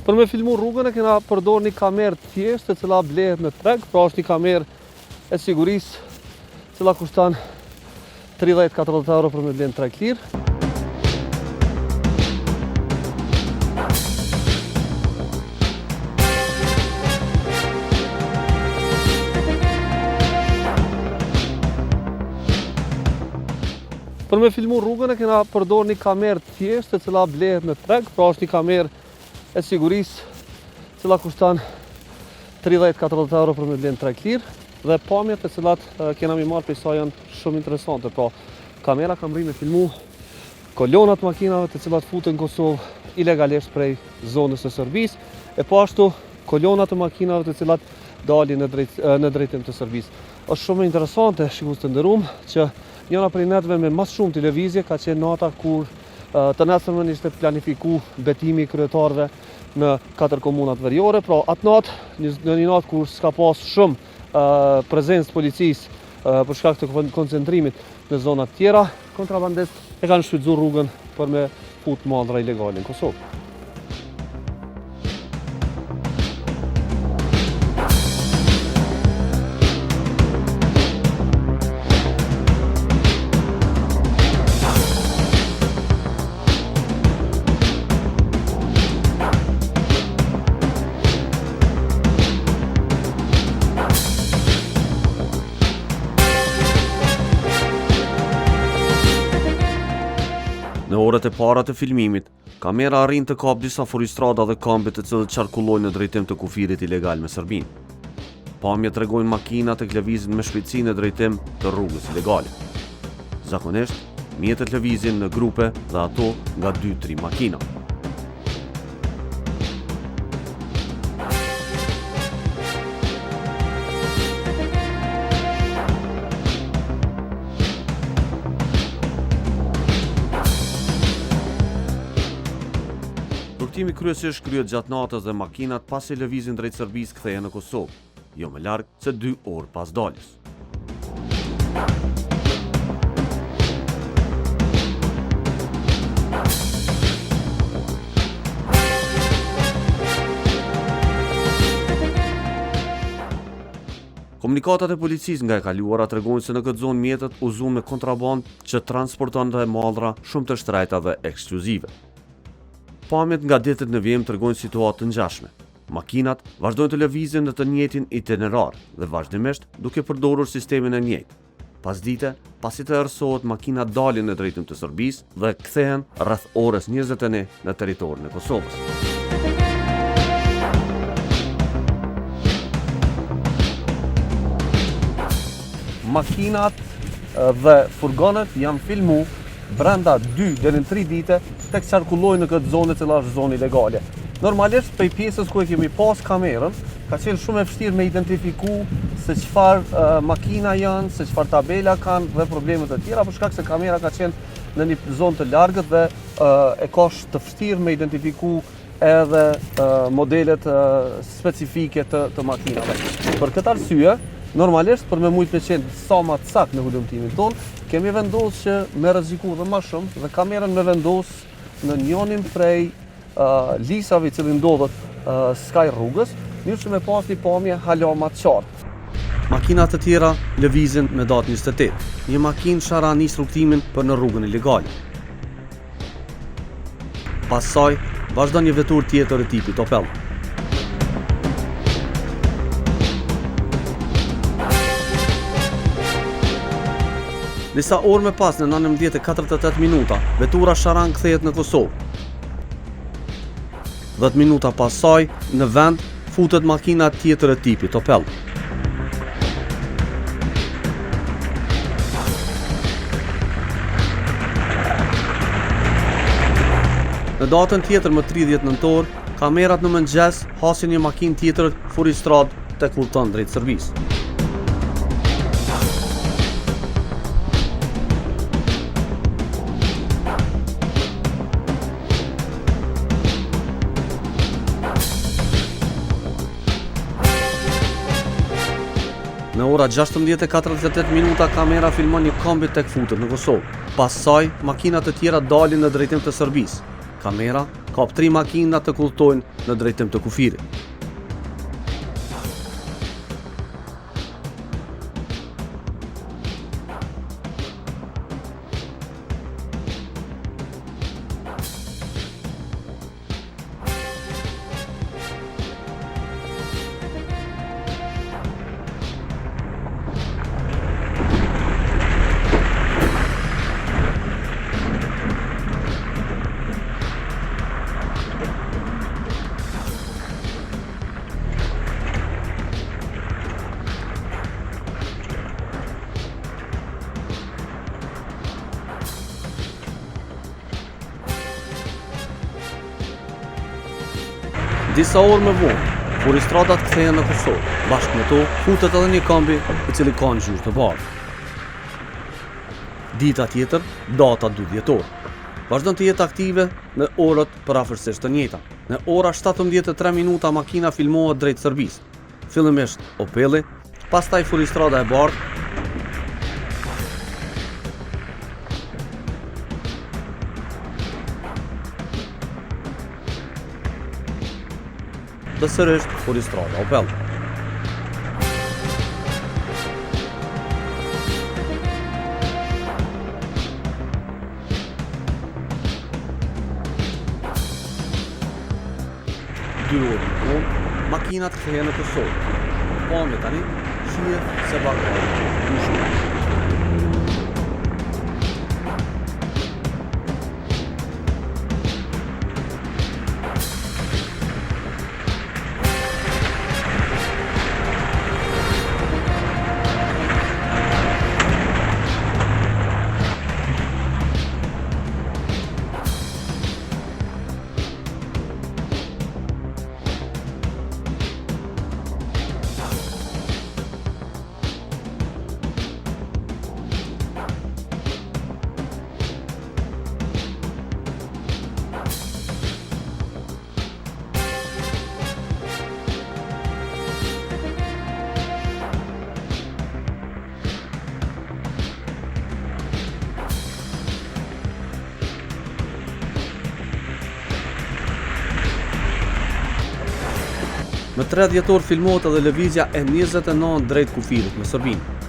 Për me filmu rrugën e kena përdor një kamerë thjeshtë e cila blehet në treg, pra është një kamerë e sigurisë cila kushton 30-40 euro për me blenë treg lirë. Për me filmu rrugën e kena përdor një kamerë thjeshtë e cila blehet në treg, pra është një kamerë e sigurisë cila kushton 30-40 euro për me blenë treg lirë, dhe pamjet e cilat kena mi marrë për sa janë shumë interesante. Pra, kamera ka mri me filmu kolonat makinave të cilat futen në Kosovë ilegalisht prej zonës së Serbisë, e po ashtu kolonat të makinave të cilat dalin në drejtim të Serbisë. Është shumë interesante, shikues të nderuam, që njëra prej netëve me mas shumë televizje ka qenë nata kur të nesërmen ishte planifiku betimi i kryetarëve në 4 komunat veriore. Pra atë natë, në një natë kur s'ka pas shumë prezencë policisë për shkak të koncentrimit në zonat tjera, kontrabandistë e kanë shfrytzuar rrugën për me fut mallra ilegale në Kosovë. Në orët e para të filmimit, kamera arrin të kap disa furistrada dhe kambe të cilët qarkullojnë në drejtim të kufirit ilegal me Serbinë. Pamjet tregojnë makinat e lëvizin me shpejtësi në drejtim të rrugës ilegale. Zakonisht, mjetet lëvizin në grupe dhe ato nga 2-3 makina. Rrugtimi kryesisht kryhet gjatë natës dhe makinat pasi lëvizin drejt Serbisë kthehen në Kosovë, jo më larg se 2 orë pas daljes. Komunikatat e policisë nga e kaluara tregojnë se në këtë zonë mjetet uzuan me kontrabandë që transportonte mallra shumë të shtrejta dhe ekskluzive. Pamjet nga ditët në vijim tregojnë situatë të ngjashme. Makinat vazhdojnë të lëvizin në të njëjtin itinerar dhe vazhdimisht duke përdorur sistemin e njëjtë. Pasdite, pasi të erësohet, makinat dalin në drejtim të Serbisë dhe kthehen rreth orës 21 në territorin e Kosovës. Makinat dhe furgonet janë filmu brenda 2 deri në 3 dite tek qarkullojnë në këtë zonë e cila është zonë ilegale. Normalisht, prej pjesës ku e kemi pas kamerën, ka qenë shumë e vështirë me identifiku se çfarë makina janë, se çfarë tabela kanë dhe problemet e tjera, për shkak se kamera ka qenë në një zonë të largët dhe e ka të vështirë me identifiku edhe modelet specifike të makinave. Për këtë arsye, normalisht, për me mujt me qenë sa ma të saktë në hulumtimin tonë, kemi vendosur që me rreziku dhe më shumë dhe kamerën me vendos në njënin prej lisave i cili ndodhet skaj rrugës, mirë që me pas një pamje hala më të qartë. Makinat të tjera lëvizin me datë 28. Një makinë shara nis rrugtimin për në rrugën ilegale. Pas saj, vazhdon një vetur tjetër e tipit Opel. Disa orë më pas, në 19:48 minuta, vetura Sharan kthehet në Kosovë. 10 minuta pas saj, në vend futet makina tjetër e tipit Opel. Në datën tjetër më 30 nëntor, kamerat në mëngjes hasin një makinë tjetër furistrad tek udhton drejt Serbisë. Në ora 16:48 minuta kamera filmon një kombi tek futet në Kosovë. Pas saj, makinat të tjera dalin në drejtim të Serbisë. Kamera kap 3 makina të kulltojnë në drejtim të kufirit. Disa orë më vonë, furistradat kthehen në Kosovë. Bashkë me to, futet edhe një kambi i cili ka ngjyrë të bardhë. Dita tjetër, data 2 dhjetor. Vazhdon të jetë aktive në orët parafërsisht të njëjta. Në ora 17:03 makina filmohet drejt Serbisë. Fillimisht Opelli, pastaj furistrada e bardhë, dhe sërish furistrada Opel. Dy orë më vonë, makinat kthehen në Kosovë. Po me tani, shihet se vagoni ndryshon. Në 3 dhjetor filmohet edhe lëvizja e 29 drejt kufirit në Serbinë.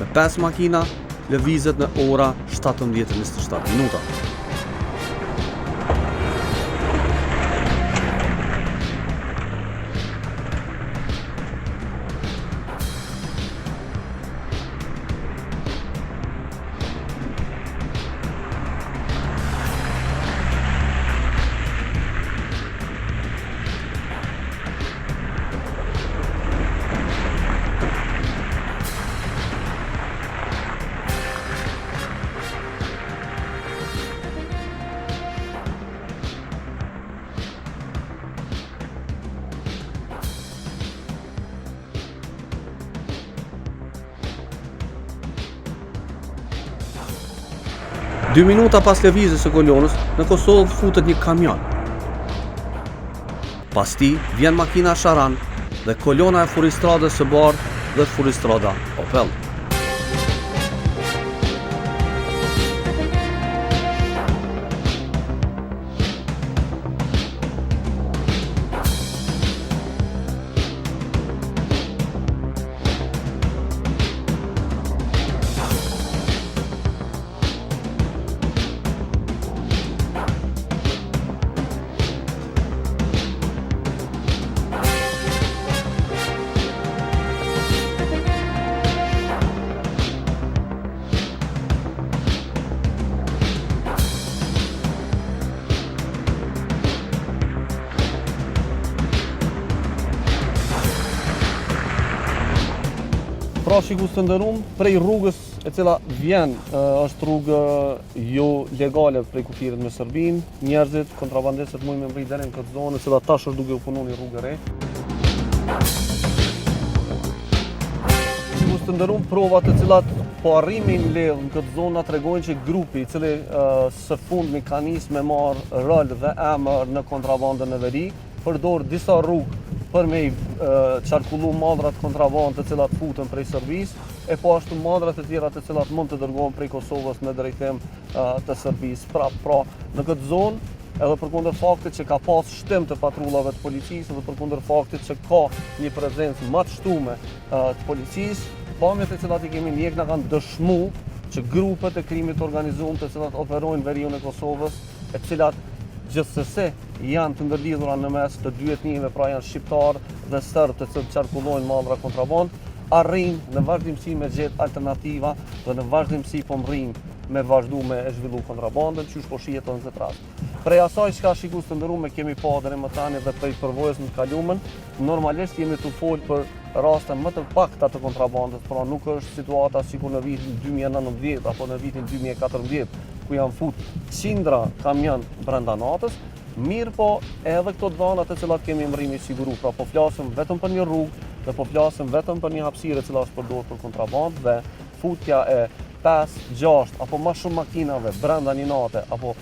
Me 5 makina lëvizet në ora 17:27. Dy minuta pas lëvizjes së kolonës, në Kosovë futet një kamion. Pas tij vjen makina Sharan dhe kolona e furistradës së bardhë dhe furistrada Opel. Pra shikus të nderuar, prej rrugës e cila vjen është rrugë jo legale prej kufirit me Serbinë, njerëzit, kontrabandistët mujnë me mbri deri në këtë zonë, e cila tash është duke u punu një rrugë e re. Shikus të nderuar, provat e cilat po arrimin mbledh në këtë zonë na tregojnë që grupi i cili së fundmi ka nisë me marrë rol dhe emër në kontrabandën e veri, përdor disa rrugë për me qarkullu madrat kontrabandë të cilat futen prej Serbisë, e po ashtu madrat e tjera të cilat mund të dërgohen prej Kosovës në drejtim të Serbisë. Pra, në këtë zonë edhe përkundër faktit që ka pas shtim të patrullave të policisë edhe përkundër faktit që ka një prezencë më të shtume të policisë, pamjet e cilat i kemi njek na kanë dëshmu që grupet e krimit organizuar të cilat operojnë në veriun e Kosovës, e cilat gjithsesi janë të ndërlidhura në mes të dy etnive, pra janë shqiptar dhe serb të cilët qarkullojnë mallra kontraband, arrin në vazhdimsi me gjetë alternativa dhe në vazhdimsi po mrin me vazhdu me e zhvillu kontrabandën, qysh po shihet në këtë rast. Prej asaj çka shikus të ndërume kemi pa deri më tani dhe prej përvojës në të kalumen, normalisht jemi të folë për raste më të pakta të kontrabandës, pra nuk është situata sikur në vitin 2019 apo në vitin 2014, ku janë fut qindra kamion brenda natës, mirë po edhe këto dhëna të cilat kemi mrimi siguru, pra po flasim vetëm për një rrugë dhe po flasim vetëm për një hapësirë e cila është përdorur për kontrabandë dhe futja e 5, 6 apo më shumë makinave brenda një nate apo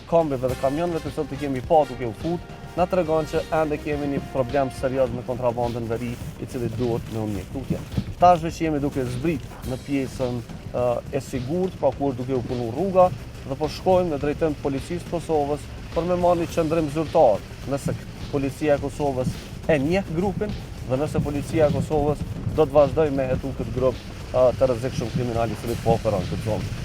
kombeve dhe kamionëve të cilët i kemi pa duke u fut, na tregon që ende kemi një problem serioz me kontrabandën veri i cili duhet me unë tutje. Tashve që jemi duke zbrit në pjesën e sigurt, pra kur duke u punu rruga dhe po shkojmë në drejtim të policisë të Kosovës për me marrë një qëndrim zyrtar, nëse policia e Kosovës e njeh grupin dhe nëse policia e Kosovës do të vazhdoj me hetu këtë grup të rrezikshëm kriminal i cili po operon këtë zonë.